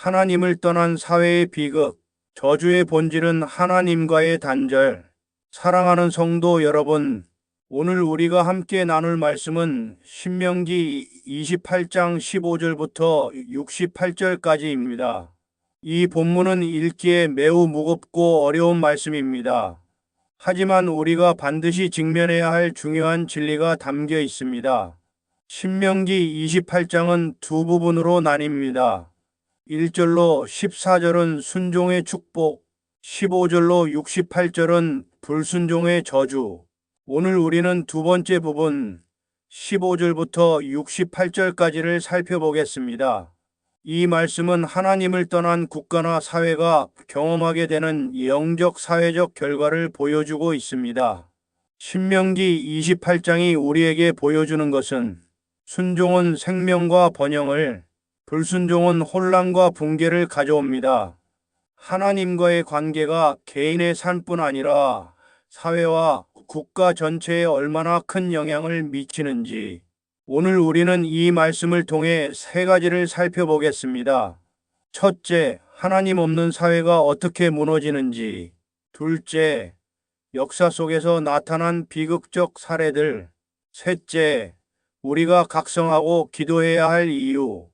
하나님을 떠난 사회의 비극, 저주의 본질은 하나님과의 단절. 사랑하는 성도 여러분, 오늘 우리가 함께 나눌 말씀은 신명기 28장 15절부터 68절까지입니다. 이 본문은 읽기에 매우 무겁고 어려운 말씀입니다. 하지만 우리가 반드시 직면해야 할 중요한 진리가 담겨 있습니다. 신명기 28장은 두 부분으로 나뉩니다. 1절로 14절은 순종의 축복, 15절로 68절은 불순종의 저주. 오늘 우리는 두 번째 부분, 15절부터 68절까지를 살펴보겠습니다. 이 말씀은 하나님을 떠난 국가나 사회가 경험하게 되는 영적 사회적 결과를 보여주고 있습니다. 신명기 28장이 우리에게 보여주는 것은 순종은 생명과 번영을, 불순종은 혼란과 붕괴를 가져옵니다. 하나님과의 관계가 개인의 삶뿐 아니라 사회와 국가 전체에 얼마나 큰 영향을 미치는지 오늘 우리는 이 말씀을 통해 세 가지를 살펴보겠습니다. 첫째, 하나님 없는 사회가 어떻게 무너지는지. 둘째, 역사 속에서 나타난 비극적 사례들. 셋째, 우리가 각성하고 기도해야 할 이유.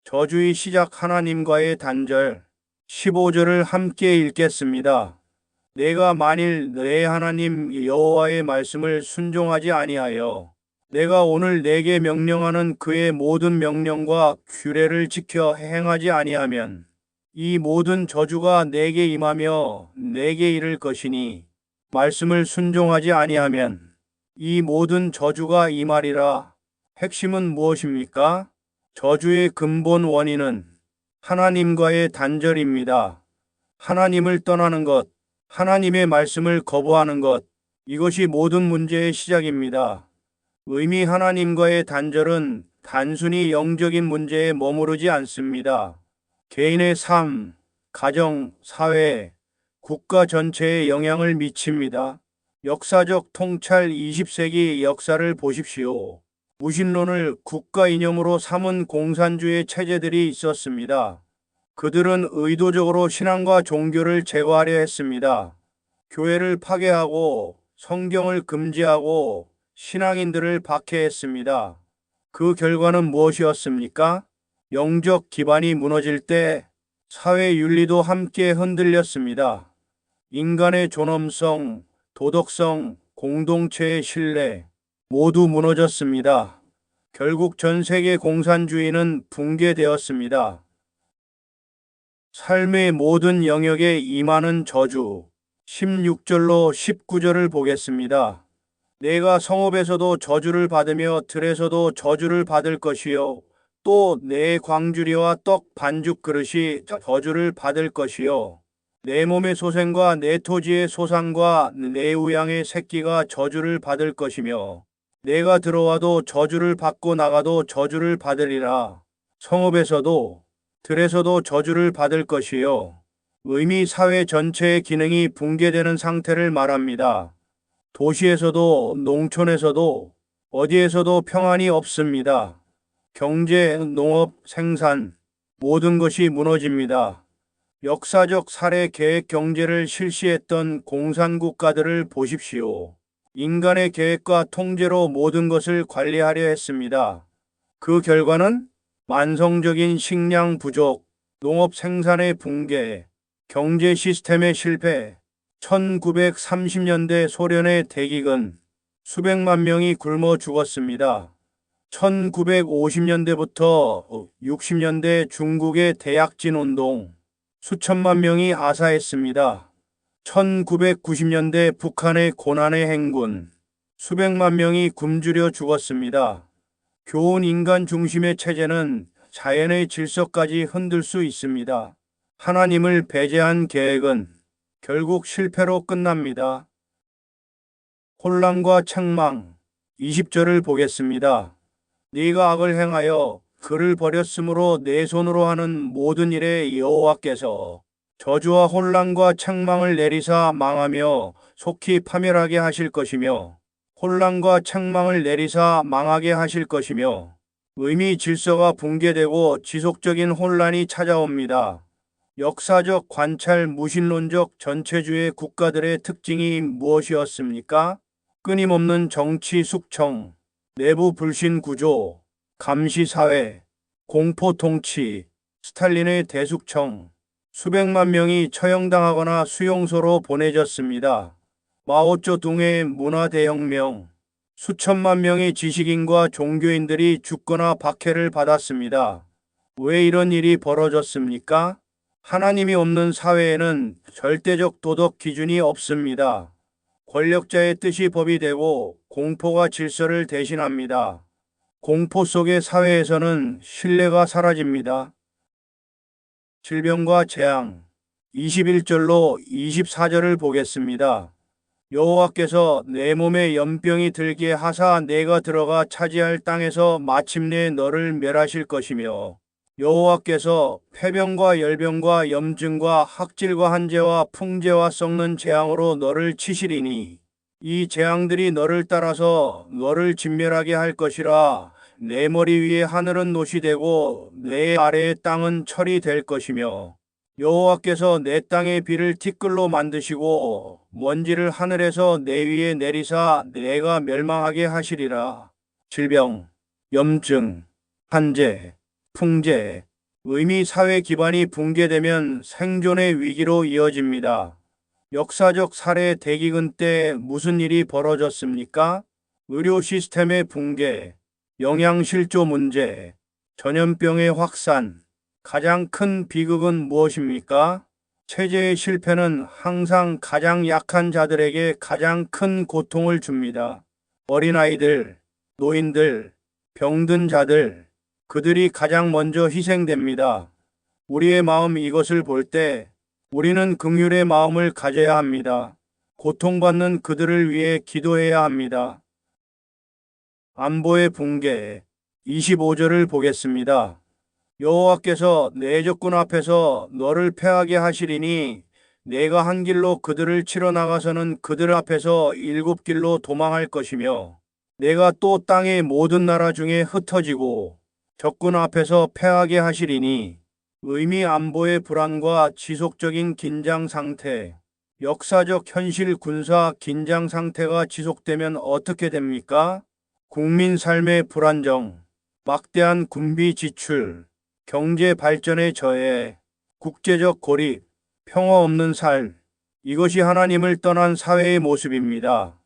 저주의 시작 하나님과의 단절. 15절을 함께 읽겠습니다. 내가 만일 내 하나님 여호와의 말씀을 순종하지 아니하여 내가 오늘 내게 명령하는 그의 모든 명령과 규례를 지켜 행하지 아니하면 이 모든 저주가 내게 임하며 내게 이를 것이니 말씀을 순종하지 아니하면 이 모든 저주가 임하리라. 핵심은 무엇입니까? 저주의 근본 원인은 하나님과의 단절입니다. 하나님을 떠나는 것, 하나님의 말씀을 거부하는 것, 이것이 모든 문제의 시작입니다. 의미 하나님과의 단절은 단순히 영적인 문제에 머무르지 않습니다. 개인의 삶, 가정, 사회, 국가 전체에 영향을 미칩니다. 역사적 통찰 20세기 역사를 보십시오. 무신론을 국가 이념으로 삼은 공산주의 체제들이 있었습니다. 그들은 의도적으로 신앙과 종교를 제거하려 했습니다. 교회를 파괴하고 성경을 금지하고 신앙인들을 박해했습니다. 그 결과는 무엇이었습니까? 영적 기반이 무너질 때 사회 윤리도 함께 흔들렸습니다. 인간의 존엄성, 도덕성, 공동체의 신뢰 모두 무너졌습니다. 결국 전 세계 공산주의는 붕괴되었습니다. 삶의 모든 영역에 임하는 저주. 16절로 19절을 보겠습니다. 내가 성읍에서도 저주를 받으며 들에서도 저주를 받을 것이요 또 내 광주리와 떡 반죽 그릇이 저주를 받을 것이요 내 몸의 소생과 내 토지의 소산과 내 우양의 새끼가 저주를 받을 것이며 내가 들어와도 저주를 받고 나가도 저주를 받으리라. 성읍에서도 들에서도 저주를 받을 것이요. 의미 사회 전체의 기능이 붕괴되는 상태를 말합니다. 도시에서도 농촌에서도 어디에서도 평안이 없습니다. 경제, 농업, 생산 모든 것이 무너집니다. 역사적 사례 계획 경제를 실시했던 공산국가들을 보십시오. 인간의 계획과 통제로 모든 것을 관리하려 했습니다. 그 결과는 만성적인 식량 부족, 농업 생산의 붕괴, 경제 시스템의 실패, 1930년대 소련의 대기근, 수백만 명이 굶어 죽었습니다. 1950년대부터 60년대 중국의 대약진 운동, 수천만 명이 아사했습니다. 1990년대 북한의 고난의 행군, 수백만 명이 굶주려 죽었습니다. 교훈 인간 중심의 체제는 자연의 질서까지 흔들 수 있습니다. 하나님을 배제한 계획은 결국 실패로 끝납니다. 혼란과 책망. 20절을 보겠습니다. 네가 악을 행하여 그를 버렸으므로 내 손으로 하는 모든 일에 여호와께서 저주와 혼란과 책망을 내리사 망하며 속히 파멸하게 하실 것이며 혼란과 책망을 내리사 망하게 하실 것이며 의미 질서가 붕괴되고 지속적인 혼란이 찾아옵니다. 역사적 관찰 무신론적 전체주의 국가들의 특징이 무엇이었습니까? 끊임없는 정치 숙청, 내부 불신 구조, 감시 사회, 공포 통치, 스탈린의 대숙청, 수백만 명이 처형당하거나 수용소로 보내졌습니다. 마오쩌둥의 문화대혁명, 수천만 명의 지식인과 종교인들이 죽거나 박해를 받았습니다. 왜 이런 일이 벌어졌습니까? 하나님이 없는 사회에는 절대적 도덕 기준이 없습니다. 권력자의 뜻이 법이 되고 공포가 질서를 대신합니다. 공포 속의 사회에서는 신뢰가 사라집니다. 질병과 재앙 21절로 24절을 보겠습니다. 여호와께서 내 몸에 연병이 들게 하사 내가 들어가 차지할 땅에서 마침내 너를 멸하실 것이며 여호와께서 폐병과 열병과 염증과 학질과 한재와 풍재와 썩는 재앙으로 너를 치시리니 이 재앙들이 너를 따라서 너를 진멸하게 할 것이라. 내 머리 위에 하늘은 놋이 되고 내 아래의 땅은 철이 될 것이며 여호와께서 내 땅의 비를 티끌로 만드시고 먼지를 하늘에서 내 위에 내리사 내가 멸망하게 하시리라. 질병, 염증, 한재, 풍재, 의미 사회 기반이 붕괴되면 생존의 위기로 이어집니다. 역사적 사례 대기근 때 무슨 일이 벌어졌습니까? 의료 시스템의 붕괴, 영양실조 문제, 전염병의 확산. 가장 큰 비극은 무엇입니까? 체제의 실패는 항상 가장 약한 자들에게 가장 큰 고통을 줍니다. 어린아이들, 노인들, 병든 자들, 그들이 가장 먼저 희생됩니다. 우리의 마음 이것을 볼 때 우리는 긍휼의 마음을 가져야 합니다. 고통받는 그들을 위해 기도해야 합니다. 안보의 붕괴 25절을 보겠습니다. 여호와께서 내 적군 앞에서 너를 패하게 하시리니 내가 한 길로 그들을 치러 나가서는 그들 앞에서 7길로 도망할 것이며 내가 또 땅의 모든 나라 중에 흩어지고 적군 앞에서 패하게 하시리니 의미 안보의 불안과 지속적인 긴장 상태, 역사적 현실 군사 긴장 상태가 지속되면 어떻게 됩니까? 국민 삶의 불안정, 막대한 군비 지출, 경제 발전의 저해, 국제적 고립, 평화 없는 삶, 이것이 하나님을 떠난 사회의 모습입니다.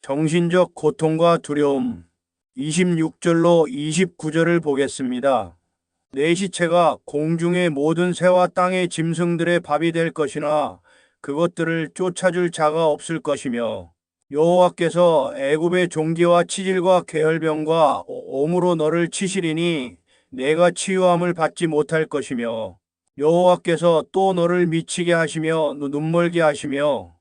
정신적 고통과 두려움 26절로 29절을 보겠습니다. 내 시체가 공중의 모든 새와 땅의 짐승들의 밥이 될 것이나 그것들을 쫓아줄 자가 없을 것이며 여호와께서 애굽의 종기와 치질과 계혈병과 옴으로 너를 치시리니 내가 치유함을 받지 못할 것이며 여호와께서 또 너를 미치게 하시며 눈멀게 하시며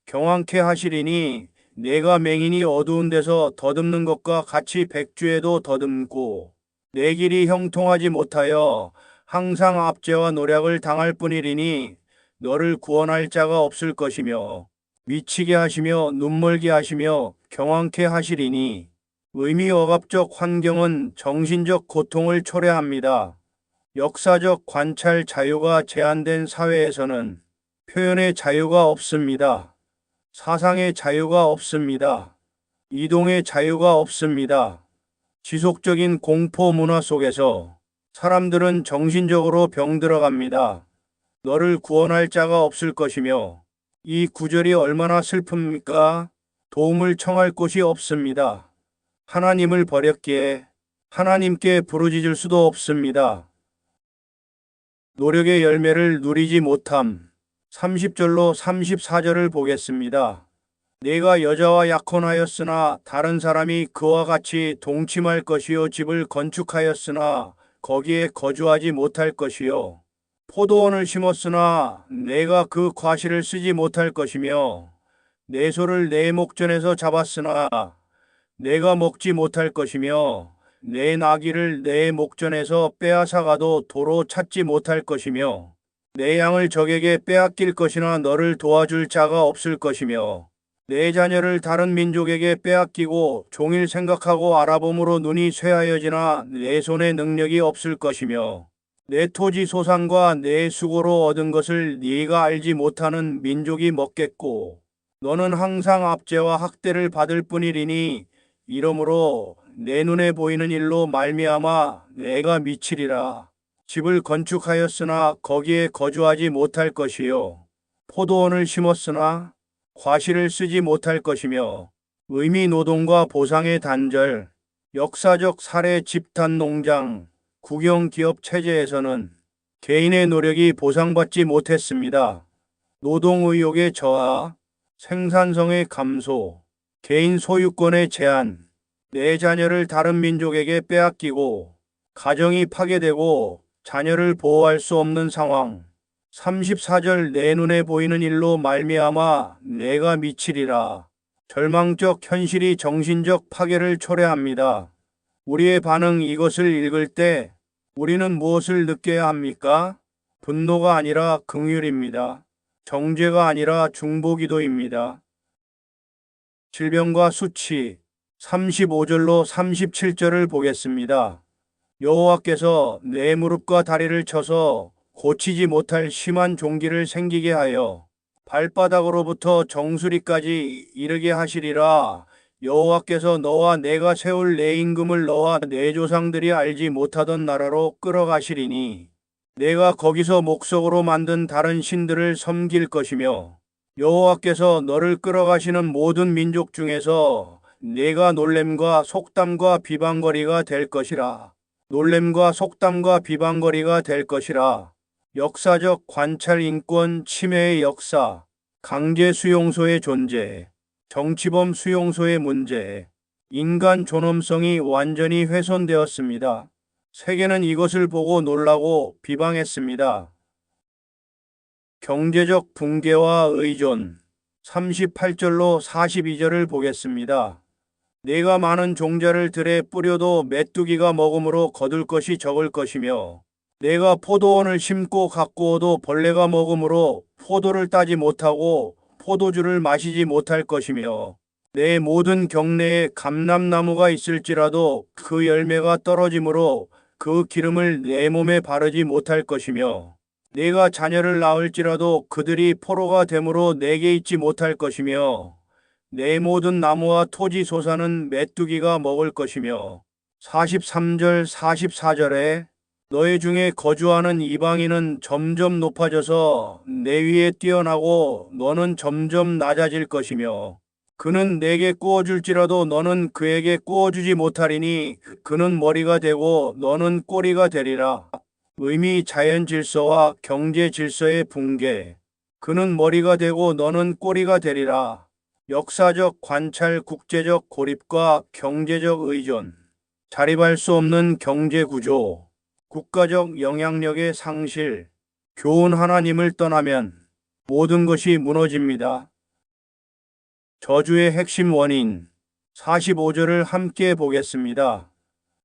경황케 하시리니 내가 맹인이 어두운 데서 더듬는 것과 같이 백주에도 더듬고 내 길이 형통하지 못하여 항상 압제와 노략을 당할 뿐이리니 너를 구원할 자가 없을 것이며 미치게 하시며 눈멀게 하시며 경황케 하시리니 의미 억압적 환경은 정신적 고통을 초래합니다. 역사적 관찰 자유가 제한된 사회에서는 표현의 자유가 없습니다. 사상의 자유가 없습니다. 이동의 자유가 없습니다. 지속적인 공포 문화 속에서 사람들은 정신적으로 병들어갑니다. 너를 구원할 자가 없을 것이며 이 구절이 얼마나 슬픕니까? 도움을 청할 곳이 없습니다. 하나님을 버렸기에 하나님께 부르짖을 수도 없습니다. 노력의 열매를 누리지 못함 30절로 34절을 보겠습니다. 내가 여자와 약혼하였으나 다른 사람이 그와 같이 동침할 것이요 집을 건축하였으나 거기에 거주하지 못할 것이요 포도원을 심었으나 내가 그 과실을 쓰지 못할 것이며 내 소를 내 목전에서 잡았으나 내가 먹지 못할 것이며 내 나귀를 내 목전에서 빼앗아가도 도로 찾지 못할 것이며 내 양을 적에게 빼앗길 것이나 너를 도와줄 자가 없을 것이며 내 자녀를 다른 민족에게 빼앗기고 종일 생각하고 알아봄으로 눈이 쇠하여지나 내 손에 능력이 없을 것이며 내 토지 소산과 내 수고로 얻은 것을 네가 알지 못하는 민족이 먹겠고 너는 항상 압제와 학대를 받을 뿐이리니 이러므로 내 눈에 보이는 일로 말미암아 내가 미치리라. 집을 건축하였으나 거기에 거주하지 못할 것이요 포도원을 심었으나 과실을 쓰지 못할 것이며 의미 노동과 보상의 단절, 역사적 사례 집단 농장, 국영 기업 체제에서는 개인의 노력이 보상받지 못했습니다. 노동 의욕의 저하, 생산성의 감소, 개인 소유권의 제한, 내 자녀를 다른 민족에게 빼앗기고 가정이 파괴되고 자녀를 보호할 수 없는 상황. 34절 내 눈에 보이는 일로 말미암아 내가 미치리라. 절망적 현실이 정신적 파괴를 초래합니다. 우리의 반응 이것을 읽을 때 우리는 무엇을 느껴야 합니까? 분노가 아니라 긍휼입니다. 정죄가 아니라 중보기도입니다. 질병과 수치 35절로 37절을 보겠습니다. 여호와께서 내 무릎과 다리를 쳐서 고치지 못할 심한 종기를 생기게 하여 발바닥으로부터 정수리까지 이르게 하시리라. 여호와께서 너와 내가 세울 내 임금을 너와 내 조상들이 알지 못하던 나라로 끌어가시리니 내가 거기서 목석으로 만든 다른 신들을 섬길 것이며 여호와께서 너를 끌어가시는 모든 민족 중에서 내가 놀램과 속담과 비방거리가 될 것이라. 놀램과 속담과 비방거리가 될 것이라. 역사적 관찰 인권 침해의 역사, 강제 수용소의 존재, 정치범 수용소의 문제, 인간 존엄성이 완전히 훼손되었습니다. 세계는 이것을 보고 놀라고 비방했습니다. 경제적 붕괴와 의존 38절로 42절을 보겠습니다. 내가 많은 종자를 들에 뿌려도 메뚜기가 먹음으로 거둘 것이 적을 것이며 내가 포도원을 심고 가꾸어도 벌레가 먹음으로 포도를 따지 못하고 포도주를 마시지 못할 것이며 내 모든 경내에 감람나무가 있을지라도 그 열매가 떨어지므로 그 기름을 내 몸에 바르지 못할 것이며 내가 자녀를 낳을지라도 그들이 포로가 되므로 내게 있지 못할 것이며 내 모든 나무와 토지 소산은 메뚜기가 먹을 것이며 43절 44절에 너희 중에 거주하는 이방인은 점점 높아져서 내 위에 뛰어나고 너는 점점 낮아질 것이며 그는 내게 구워줄지라도 너는 그에게 구워주지 못하리니 그는 머리가 되고 너는 꼬리가 되리라. 의미 자연 질서와 경제 질서의 붕괴. 그는 머리가 되고 너는 꼬리가 되리라. 역사적 관찰 국제적 고립과 경제적 의존. 자립할 수 없는 경제 구조. 국가적 영향력의 상실, 교훈 하나님을 떠나면 모든 것이 무너집니다. 저주의 핵심 원인 45절을 함께 보겠습니다.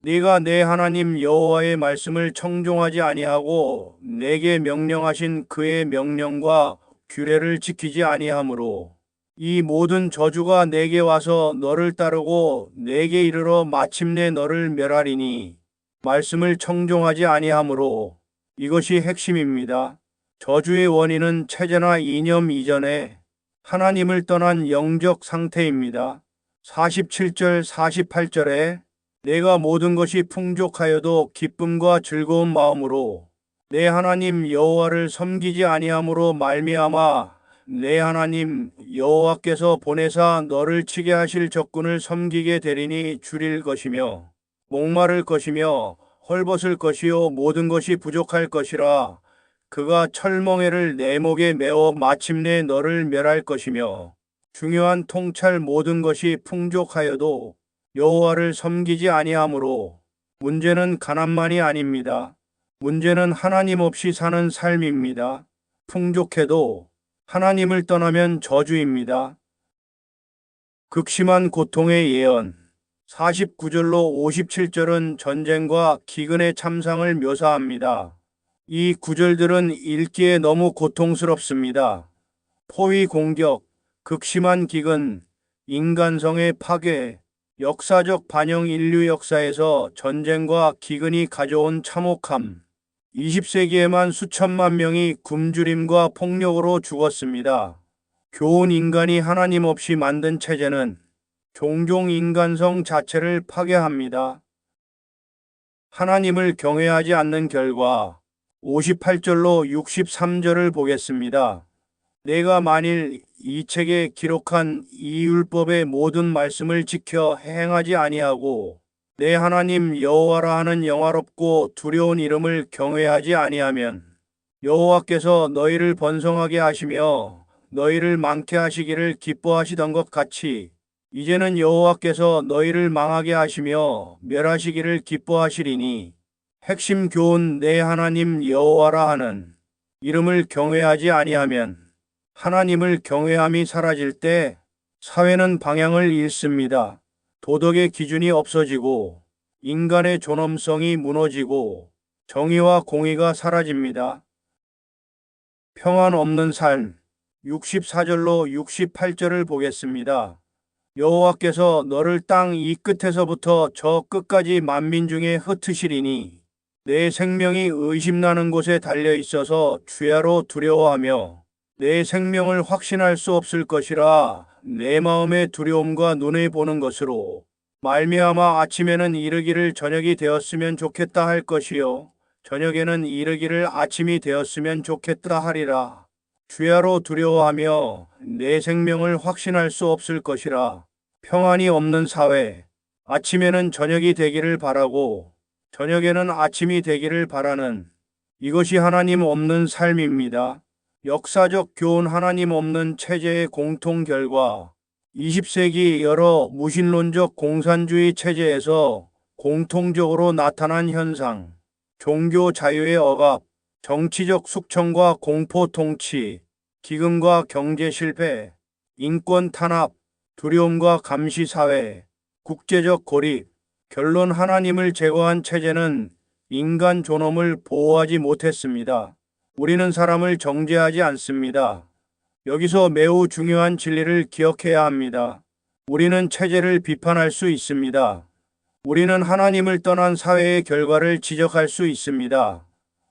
네가 내 하나님 여호와의 말씀을 청종하지 아니하고 내게 명령하신 그의 명령과 규례를 지키지 아니하므로 이 모든 저주가 내게 와서 너를 따르고 내게 이르러 마침내 너를 멸하리니 말씀을 청종하지 아니하므로 이것이 핵심입니다. 저주의 원인은 체제나 이념 이전에 하나님을 떠난 영적 상태입니다. 47절 48절에 내가 모든 것이 풍족하여도 기쁨과 즐거운 마음으로 내 하나님 여호와를 섬기지 아니함으로 말미암아 내 하나님 여호와께서 보내사 너를 치게 하실 적군을 섬기게 되리니 줄일 것이며 목마를 것이며 헐벗을 것이요 모든 것이 부족할 것이라. 그가 철멍에를 내 목에 메어 마침내 너를 멸할 것이며 중요한 통찰 모든 것이 풍족하여도 여호와를 섬기지 아니하므로 문제는 가난만이 아닙니다. 문제는 하나님 없이 사는 삶입니다. 풍족해도 하나님을 떠나면 저주입니다. 극심한 고통의 예언 49절로 57절은 전쟁과 기근의 참상을 묘사합니다. 이 구절들은 읽기에 너무 고통스럽습니다. 포위 공격, 극심한 기근, 인간성의 파괴, 역사적 반영 인류 역사에서 전쟁과 기근이 가져온 참혹함. 20세기에만 수천만 명이 굶주림과 폭력으로 죽었습니다. 교훈 인간이 하나님 없이 만든 체제는 종종 인간성 자체를 파괴합니다. 하나님을 경외하지 않는 결과 58절로 63절을 보겠습니다. 내가 만일 이 책에 기록한 이 율법의 모든 말씀을 지켜 행하지 아니하고 내 하나님 여호와라 하는 영화롭고 두려운 이름을 경외하지 아니하면 여호와께서 너희를 번성하게 하시며 너희를 많게 하시기를 기뻐하시던 것 같이 이제는 여호와께서 너희를 망하게 하시며 멸하시기를 기뻐하시리니 핵심 교훈 내 하나님 여호와라 하는 이름을 경외하지 아니하면 하나님을 경외함이 사라질 때 사회는 방향을 잃습니다. 도덕의 기준이 없어지고 인간의 존엄성이 무너지고 정의와 공의가 사라집니다. 평안 없는 삶 64절로 68절을 보겠습니다. 여호와께서 너를 땅 이 끝에서부터 저 끝까지 만민 중에 흩으시리니 내 생명이 의심나는 곳에 달려 있어서 주야로 두려워하며 내 생명을 확신할 수 없을 것이라 내 마음의 두려움과 눈에 보는 것으로 말미암아 아침에는 이르기를 저녁이 되었으면 좋겠다 할 것이요 저녁에는 이르기를 아침이 되었으면 좋겠다 하리라. 주야로 두려워하며 내 생명을 확신할 수 없을 것이라. 평안이 없는 사회. 아침에는 저녁이 되기를 바라고 저녁에는 아침이 되기를 바라는 이것이 하나님 없는 삶입니다. 역사적 교훈 하나님 없는 체제의 공통 결과 20세기 여러 무신론적 공산주의 체제에서 공통적으로 나타난 현상 종교 자유의 억압, 정치적 숙청과 공포 통치, 기근과 경제 실패, 인권 탄압, 두려움과 감시 사회, 국제적 고립, 결론 하나님을 제거한 체제는 인간 존엄을 보호하지 못했습니다. 우리는 사람을 정죄하지 않습니다. 여기서 매우 중요한 진리를 기억해야 합니다. 우리는 체제를 비판할 수 있습니다. 우리는 하나님을 떠난 사회의 결과를 지적할 수 있습니다.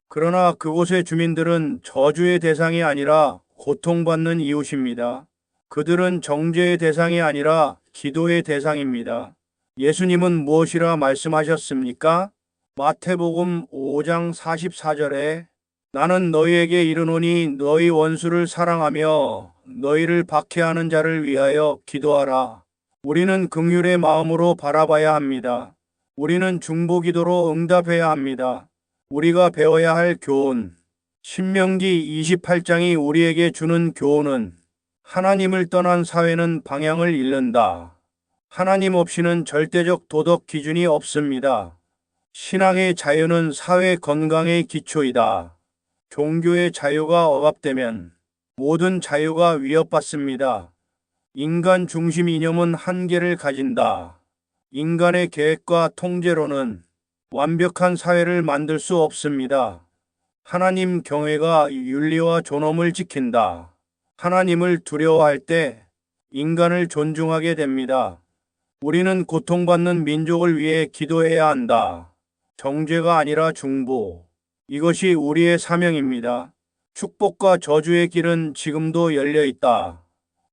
그러나 그곳의 주민들은 저주의 대상이 아니라 고통받는 이웃입니다. 그들은 정죄의 대상이 아니라 기도의 대상입니다. 예수님은 무엇이라 말씀하셨습니까? 마태복음 5장 44절에 나는 너희에게 이르노니 너희 원수를 사랑하며 너희를 박해하는 자를 위하여 기도하라. 우리는 긍휼의 마음으로 바라봐야 합니다. 우리는 중보기도로 응답해야 합니다. 우리가 배워야 할 교훈. 신명기 28장이 우리에게 주는 교훈은 하나님을 떠난 사회는 방향을 잃는다. 하나님 없이는 절대적 도덕 기준이 없습니다. 신앙의 자유는 사회 건강의 기초이다. 종교의 자유가 억압되면 모든 자유가 위협받습니다. 인간 중심 이념은 한계를 가진다. 인간의 계획과 통제로는 완벽한 사회를 만들 수 없습니다. 하나님 경외가 윤리와 존엄을 지킨다. 하나님을 두려워할 때 인간을 존중하게 됩니다. 우리는 고통받는 민족을 위해 기도해야 한다. 정죄가 아니라 중보. 이것이 우리의 사명입니다. 축복과 저주의 길은 지금도 열려 있다.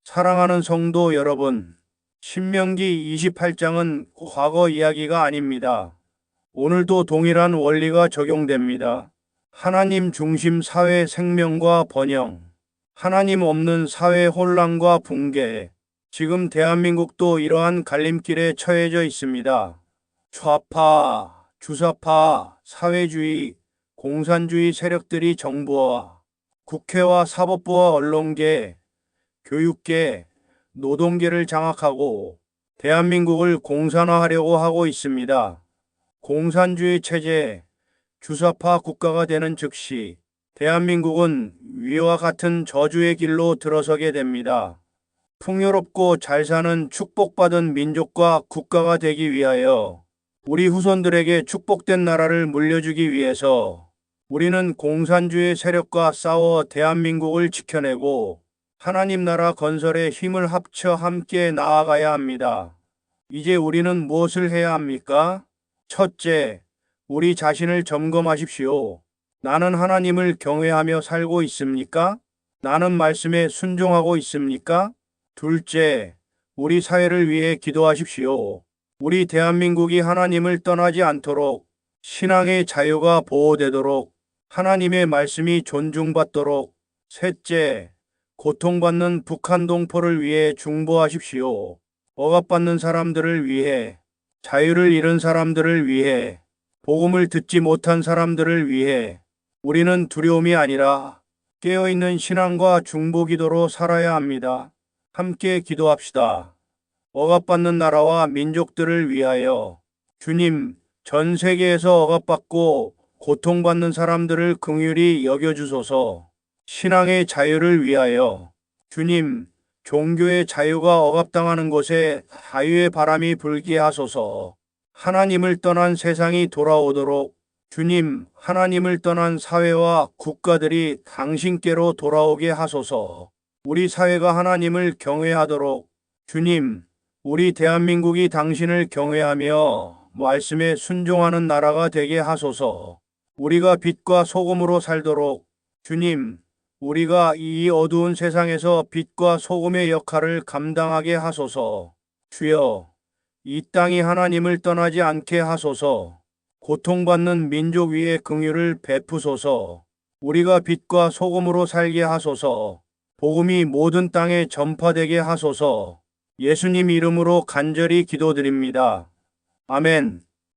사랑하는 성도 여러분, 신명기 28장은 과거 이야기가 아닙니다. 오늘도 동일한 원리가 적용됩니다. 하나님 중심 사회 생명과 번영, 하나님 없는 사회 혼란과 붕괴. 지금 대한민국도 이러한 갈림길에 처해져 있습니다. 좌파, 주사파, 사회주의, 공산주의 세력들이 정부와 국회와 사법부와 언론계, 교육계, 노동계를 장악하고 대한민국을 공산화하려고 하고 있습니다. 공산주의 체제, 주사파 국가가 되는 즉시 대한민국은 위와 같은 저주의 길로 들어서게 됩니다. 풍요롭고 잘 사는 축복받은 민족과 국가가 되기 위하여 우리 후손들에게 축복된 나라를 물려주기 위해서 우리는 공산주의 세력과 싸워 대한민국을 지켜내고 하나님 나라 건설에 힘을 합쳐 함께 나아가야 합니다. 이제 우리는 무엇을 해야 합니까? 첫째, 우리 자신을 점검하십시오. 나는 하나님을 경외하며 살고 있습니까? 나는 말씀에 순종하고 있습니까? 둘째, 우리 사회를 위해 기도하십시오. 우리 대한민국이 하나님을 떠나지 않도록, 신앙의 자유가 보호되도록, 하나님의 말씀이 존중받도록. 셋째, 고통받는 북한 동포를 위해 중보하십시오. 억압받는 사람들을 위해, 자유를 잃은 사람들을 위해, 복음을 듣지 못한 사람들을 위해, 우리는 두려움이 아니라 깨어있는 신앙과 중보기도로 살아야 합니다. 함께 기도합시다. 억압받는 나라와 민족들을 위하여. 주님, 전 세계에서 억압받고 고통받는 사람들을 긍휼히 여겨주소서. 신앙의 자유를 위하여. 주님, 종교의 자유가 억압당하는 곳에 자유의 바람이 불게 하소서. 하나님을 떠난 세상이 돌아오도록. 주님, 하나님을 떠난 사회와 국가들이 당신께로 돌아오게 하소서. 우리 사회가 하나님을 경외하도록. 주님, 우리 대한민국이 당신을 경외하며 말씀에 순종하는 나라가 되게 하소서. 우리가 빛과 소금으로 살도록. 주님, 우리가 이 어두운 세상에서 빛과 소금의 역할을 감당하게 하소서. 주여, 이 땅이 하나님을 떠나지 않게 하소서. 고통받는 민족 위에 긍휼을 베푸소서. 우리가 빛과 소금으로 살게 하소서. 복음이 모든 땅에 전파되게 하소서. 예수님 이름으로 간절히 기도드립니다. 아멘.